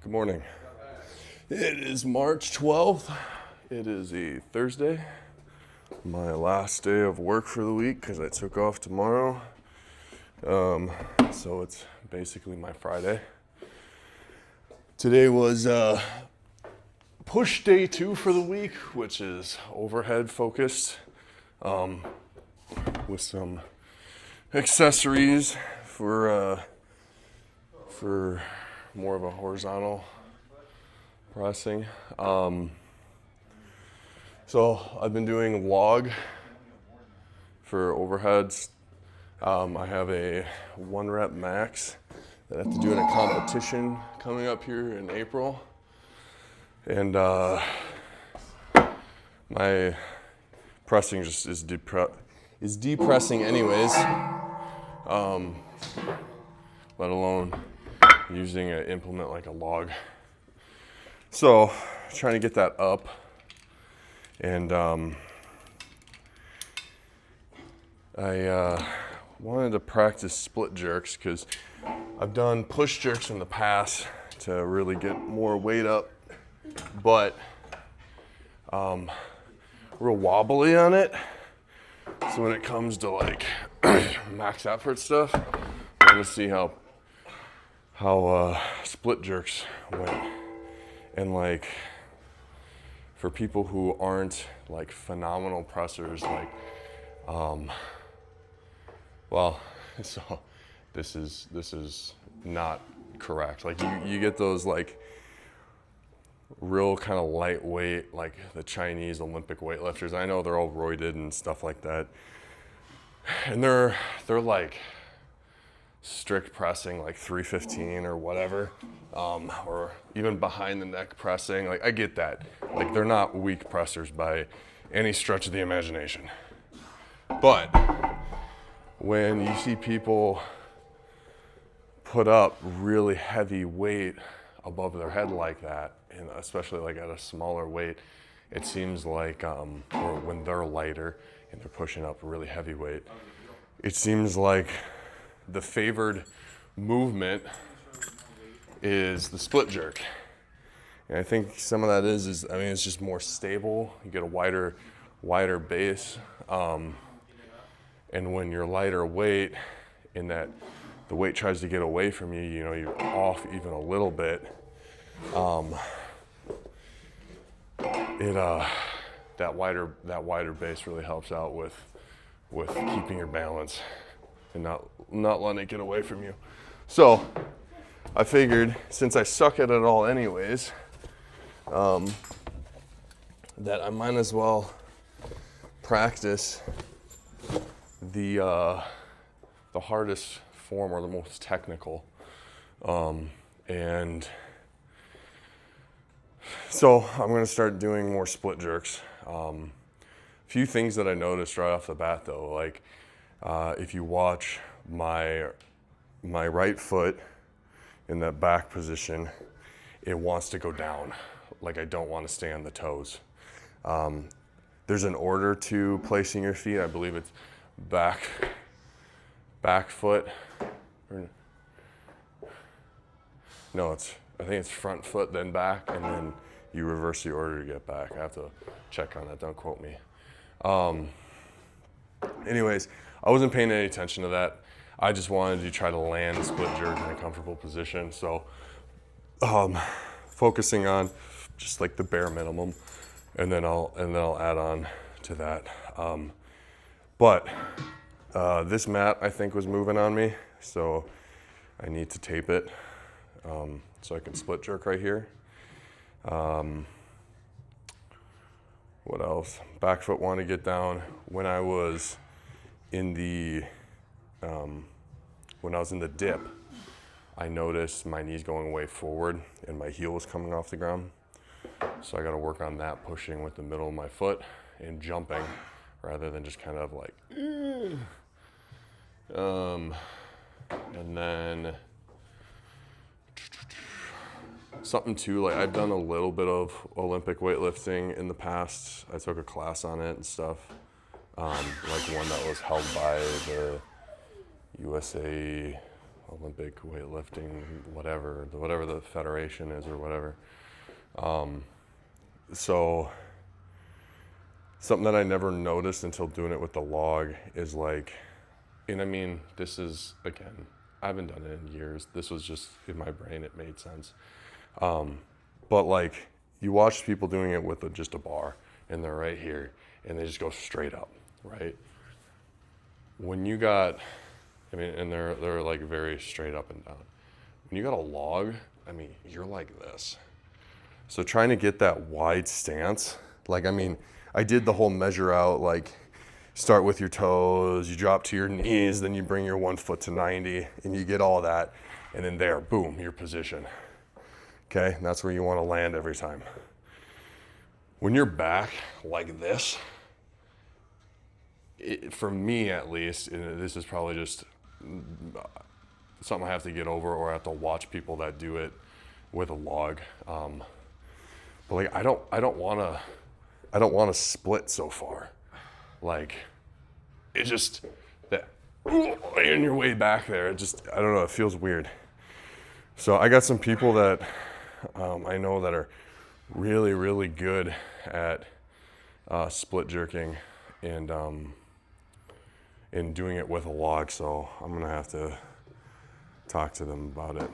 Good morning. It is March 12th. It is a Thursday. My last day of work for the week because I took off tomorrow. So it's basically my Friday. Today was push day 2 for the week, which is overhead focused with some accessories for more of a horizontal pressing. So I've been doing log for overheads. I have a 1 rep max that I have to do in a competition coming up here in April. And my pressing just is depressing anyways, let alone using an implement like a log. So trying to get that up, and I wanted to practice split jerks because I've done push jerks in the past to really get more weight up, but real wobbly on it. So when it comes to like max effort stuff, I'm gonna see how split jerks went. And like for people who aren't like phenomenal pressers, like so this is not correct. Like you get those like real kind of lightweight, like the Chinese Olympic weightlifters. I know they're all roided and stuff like that, and they're like strict pressing, like 315 or whatever, or even behind the neck pressing. Like I get that. Like they're not weak pressers by any stretch of the imagination. But when you see people put up really heavy weight above their head like that, and especially like at a smaller weight, it seems like, or when they're lighter and they're pushing up really heavy weight, it seems like the favored movement is the split jerk. And I think some of that is it's just more stable. You get a wider base. And when you're lighter weight, in that the weight tries to get away from you, you're off even a little bit. That wider base really helps out with keeping your balance and not letting it get away from you. So I figured, since I suck at it all anyways, that I might as well practice the hardest form, or the most technical. And so I'm going to start doing more split jerks. A few things that I noticed right off the bat though, like if you watch my right foot in that back position, it wants to go down. Like I don't want to stay on the toes. There's an order to placing your feet. I believe it's back foot. No, I think it's front foot, then back, and then you reverse the order to get back. I have to check on that, don't quote me. Anyways, I wasn't paying any attention to that. I just wanted to try to land a split jerk in a comfortable position. So focusing on just like the bare minimum, and then I'll add on to that. But this mat I think was moving on me, so I need to tape it so I can split jerk right here. What else? Back foot want to get down. When I was in the dip, I noticed my knees going way forward and my heel was coming off the ground. So I got to work on that, pushing with the middle of my foot and jumping rather than just kind of like, and then something too, like I've done a little bit of Olympic weightlifting in the past. I took a class on it and stuff, like one that was held by the USA Olympic weightlifting, whatever the federation is or whatever. So something that I never noticed until doing it with the log is like, and I mean, this is, again, I haven't done it in years. This was just in my brain, it made sense. But like, you watch people doing it with just a bar, and they're right here, and they just go straight up, right? When you got, I mean, and they're like very straight up and down. When you got a log, I mean, you're like this. So trying to get that wide stance, like, I mean, I did the whole measure out, like, start with your toes, you drop to your knees, then you bring your 1 foot to 90, and you get all that, and then there, boom, your position. Okay, and that's where you want to land every time. When you're back like this, for me at least, and this is probably just something I have to get over, or I have to watch people that do it with a log. But like, I don't want to split so far. Like, it just, that, and your way back there, it just, I don't know, it feels weird. So I got some people that I know that are really, really good at split jerking and doing it with a log. So I'm gonna have to talk to them about it.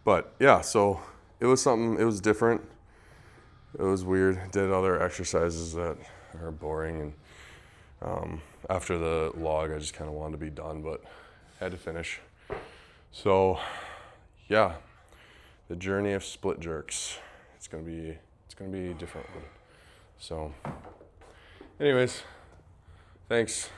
But yeah, so it was something, it was different. It was weird. Did other exercises that are boring, and after the log, I just kind of wanted to be done, but had to finish. So yeah, the journey of split jerks. It's gonna be a different one. So anyways, thanks.